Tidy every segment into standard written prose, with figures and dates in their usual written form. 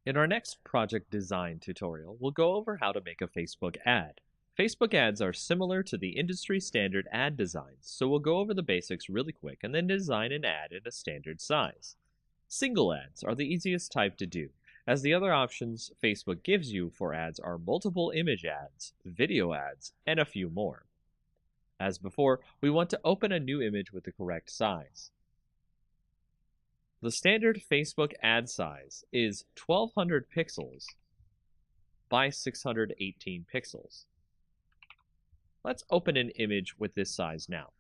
In our next project design tutorial, we'll go over how to make a Facebook ad. Facebook ads are similar to the industry standard ad designs, so we'll go over the basics really quick and then design an ad in a standard size. Single ads are the easiest type to do, as the other options Facebook gives you for ads are multiple image ads, video ads, and a few more. As before, we want to open a new image with the correct size. The standard Facebook ad size is 1200 pixels by 618 pixels. Let's open an image with this size now.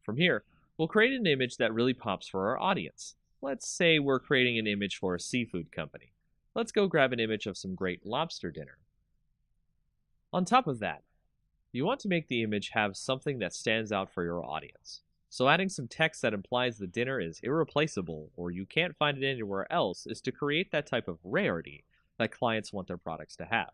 From here, we'll create an image that really pops for our audience. Let's say we're creating an image for a seafood company. Let's go grab an image of some great lobster dinner. On top of that, you want to make the image have something that stands out for your audience. So adding some text that implies the dinner is irreplaceable or you can't find it anywhere else is to create that type of rarity that clients want their products to have.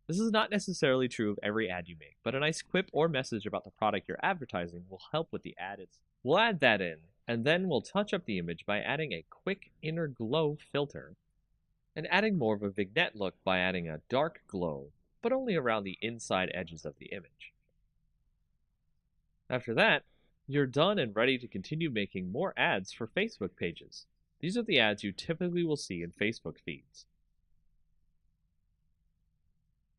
This is not necessarily true of every ad you make, but a nice quip or message about the product you're advertising will help with the ad. We'll add that in, and then we'll touch up the image by adding a quick inner glow filter, and adding more of a vignette look by adding a dark glow, but only around the inside edges of the image. After that, you're done and ready to continue making more ads for Facebook pages. These are the ads you typically will see in Facebook feeds.